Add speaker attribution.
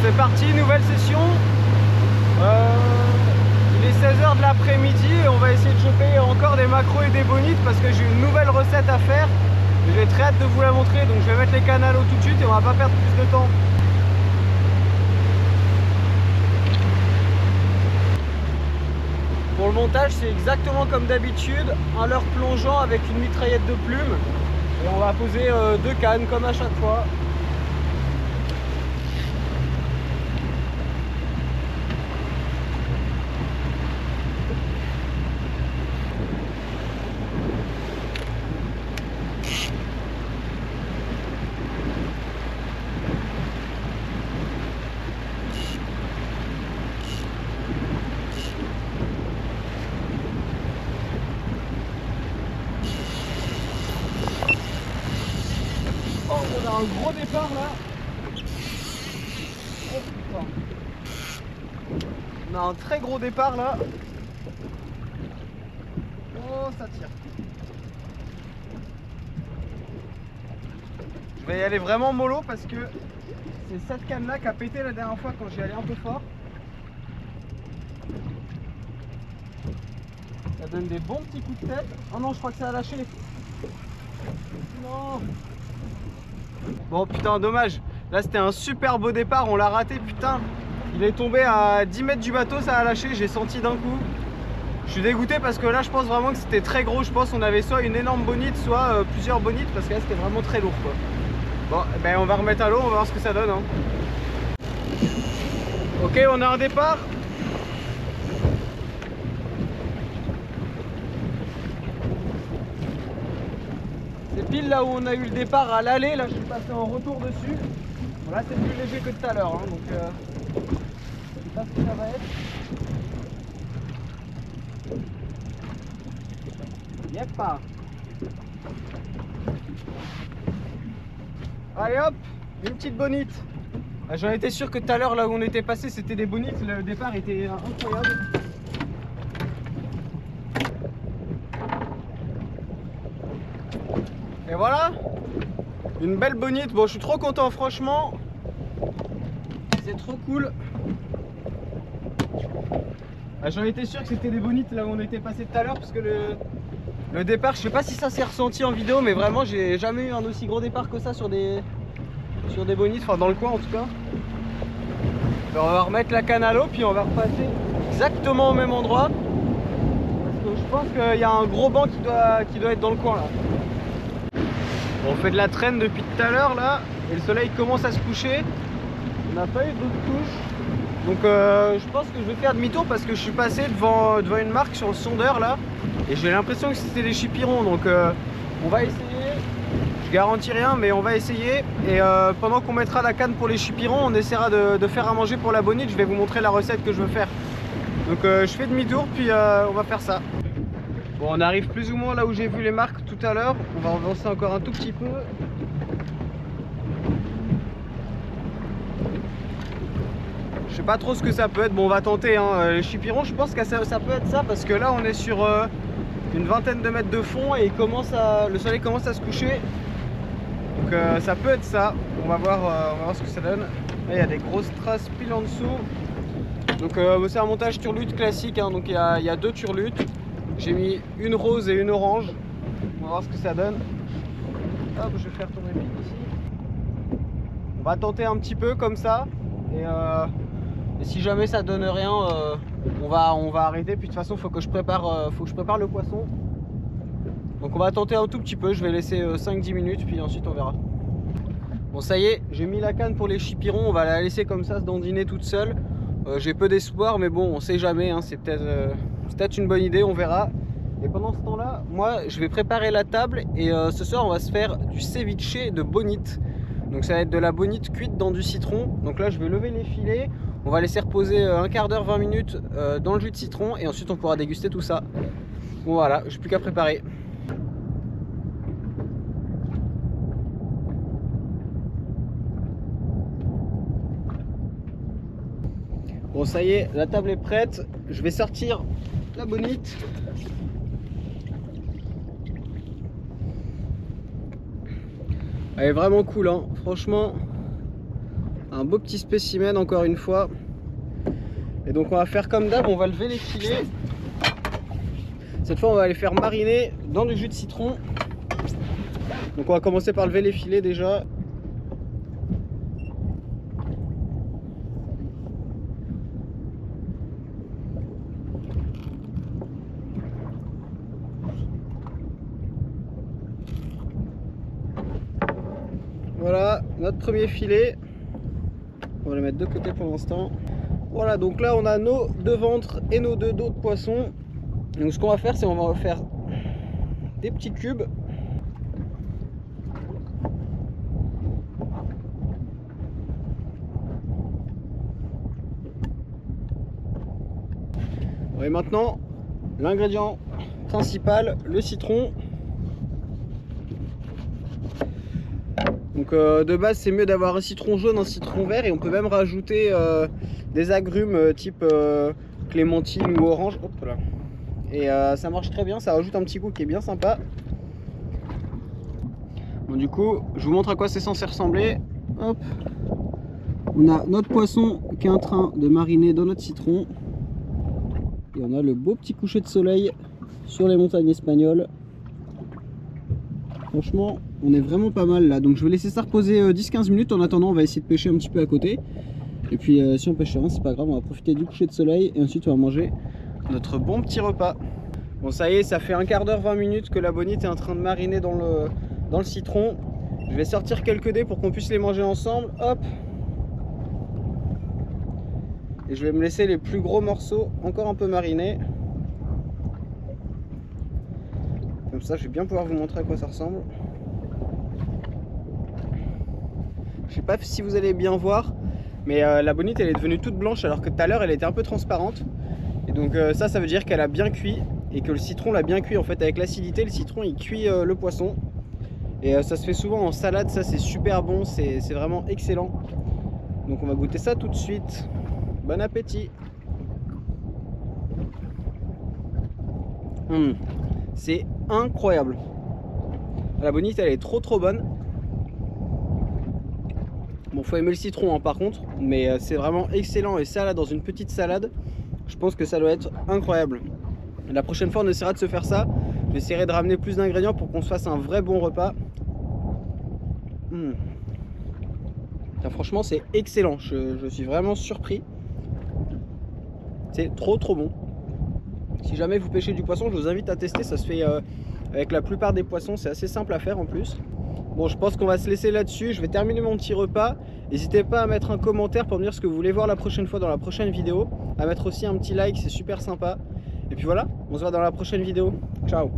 Speaker 1: c'est parti, nouvelle session. Il est 16 h de l'après-midi et on va essayer de choper encore des macros et des bonites parce que j'ai une nouvelle recette à faire. J'ai très hâte de vous la montrer, donc je vais mettre les cannes à l'eau tout de suite et on va pas perdre plus de temps. Pour le montage, c'est exactement comme d'habitude, un leurre plongeant avec une mitraillette de plumes. Et on va poser deux cannes comme à chaque fois. On a un gros départ là. Oh putain. On a un très gros départ là. Oh, ça tire. Je vais y aller vraiment mollo parce que c'est cette canne là qui a pété la dernière fois quand j'y allais un peu fort. Ça donne des bons petits coups de tête. Oh non, je crois que ça a lâché. Non. Bon putain, dommage. Là c'était un super beau départ, on l'a raté, putain. Il est tombé à 10 mètres du bateau, ça a lâché, j'ai senti d'un coup. Je suis dégoûté parce que là je pense vraiment que c'était très gros. Je pense qu'on avait soit une énorme bonite, soit plusieurs bonites parce que là c'était vraiment très lourd quoi. Bon, ben on va remettre à l'eau, on va voir ce que ça donne hein. Ok, on a un départ. C'est pile là où on a eu le départ à l'aller, là je suis passé en retour dessus. Bon, là c'est plus léger que tout à l'heure, hein, donc je sais pas ce que ça va être. Yep pas. Allez hop, une petite bonite. J'en étais sûr que tout à l'heure là où on était passé c'était des bonites, le départ était incroyable. Et voilà, une belle bonite. Bon, je suis trop content, franchement. C'est trop cool. J'en étais sûr que c'était des bonites là où on était passé tout à l'heure parce que le départ, je sais pas si ça s'est ressenti en vidéo, mais vraiment, j'ai jamais eu un aussi gros départ que ça sur des bonites, enfin dans le coin en tout cas. Alors, on va remettre la canne à l'eau, puis on va repasser exactement au même endroit parce que je pense qu'il y a un gros banc qui doit être dans le coin là. On fait de la traîne depuis tout à l'heure là et le soleil commence à se coucher. On n'a pas eu d'autres touches. Donc je pense que je vais faire demi-tour parce que je suis passé devant une marque sur le sondeur là et j'ai l'impression que c'était des chipirons. Donc on va essayer. Je garantis rien mais on va essayer. Et pendant qu'on mettra la canne pour les chipirons, on essaiera de faire à manger pour la bonite. Je vais vous montrer la recette que je veux faire. Donc je fais demi-tour puis on va faire ça. Bon, on arrive plus ou moins là où j'ai vu les marques tout à l'heure. On va avancer encore un tout petit peu. Je sais pas trop ce que ça peut être. Bon, on va tenter hein. Les chipirons, je pense que ça peut être ça parce que là on est sur une vingtaine de mètres de fond et le soleil commence à se coucher. Donc ça peut être ça. On va voir ce que ça donne. Là il y a des grosses traces pile en dessous. Donc c'est un montage turlute classique hein. Donc il y a deux turlutes. J'ai mis une rose et une orange. On va voir ce que ça donne. Hop, je vais faire tourner vite ici. On va tenter un petit peu comme ça. Et si jamais ça donne rien, on va arrêter. Puis de toute façon, faut que je prépare le poisson. Donc on va tenter un tout petit peu. Je vais laisser 5-10 minutes, puis ensuite on verra. Bon, ça y est, j'ai mis la canne pour les chipirons. On va la laisser comme ça se dandiner toute seule. J'ai peu d'espoir, mais bon, on sait jamais. Hein, c'est peut-être une bonne idée, on verra. Et pendant ce temps-là, moi, je vais préparer la table. Et ce soir, on va se faire du ceviche de bonite. Donc ça va être de la bonite cuite dans du citron. Donc là, je vais lever les filets. On va laisser reposer un quart d'heure, 20 minutes dans le jus de citron. Et ensuite, on pourra déguster tout ça. Bon, voilà, j'ai plus qu'à préparer. Bon ça y est, la table est prête. Je vais sortir la bonite. Elle est vraiment cool hein. Franchement, Un beau petit spécimen encore une fois. Et donc on va faire comme d'hab, on va lever les filets. Cette fois on va les faire mariner dans du jus de citron. Donc on va commencer par lever les filets déjà. Voilà notre premier filet. On va le mettre de côté pour l'instant. Voilà, donc là on a nos 2 ventres et nos 2 dos de poisson. Donc ce qu'on va faire, c'est on va faire des petits cubes. Et maintenant, l'ingrédient principal, le citron. Donc de base c'est mieux d'avoir un citron jaune, un citron vert, et on peut même rajouter des agrumes type clémentine ou orange. Hop là. Et ça marche très bien, ça rajoute un petit goût qui est bien sympa. Bon, du coup je vous montre à quoi c'est censé ressembler. Hop. On a notre poisson qui est en train de mariner dans notre citron. Et on a le beau petit coucher de soleil sur les montagnes espagnoles. Franchement, on est vraiment pas mal là. Donc je vais laisser ça reposer 10-15 minutes. En attendant, on va essayer de pêcher un petit peu à côté. Et puis si on pêche rien, c'est pas grave, on va profiter du coucher de soleil. Et ensuite, on va manger notre bon petit repas. Bon, ça y est, ça fait un quart d'heure, 20 minutes que la bonite est en train de mariner dans le citron. Je vais sortir quelques dés pour qu'on puisse les manger ensemble. Hop. Et je vais me laisser les plus gros morceaux encore un peu marinés. Comme ça, je vais bien pouvoir vous montrer à quoi ça ressemble. Je sais pas si vous allez bien voir, mais la bonite elle est devenue toute blanche alors que tout à l'heure elle était un peu transparente. Et donc ça veut dire qu'elle a bien cuit et que le citron l'a bien cuit. En fait, avec l'acidité, le citron il cuit le poisson. Et ça se fait souvent en salade, ça c'est super bon, c'est vraiment excellent. Donc on va goûter ça tout de suite. Bon appétit. C'est incroyable. La bonite elle est trop bonne. Bon, faut aimer le citron hein, par contre, mais c'est vraiment excellent. Et ça là, dans une petite salade, je pense que ça doit être incroyable. La prochaine fois on essaiera de se faire ça. J'essaierai de ramener plus d'ingrédients pour qu'on se fasse un vrai bon repas. Franchement c'est excellent, je suis vraiment surpris. C'est trop bon. Si jamais vous pêchez du poisson, je vous invite à tester. Ça se fait avec la plupart des poissons, c'est assez simple à faire en plus. Bon, je pense qu'on va se laisser là-dessus. Je vais terminer mon petit repas. N'hésitez pas à mettre un commentaire pour me dire ce que vous voulez voir la prochaine fois dans la prochaine vidéo. À mettre aussi un petit like, c'est super sympa. Et puis voilà, on se voit dans la prochaine vidéo. Ciao.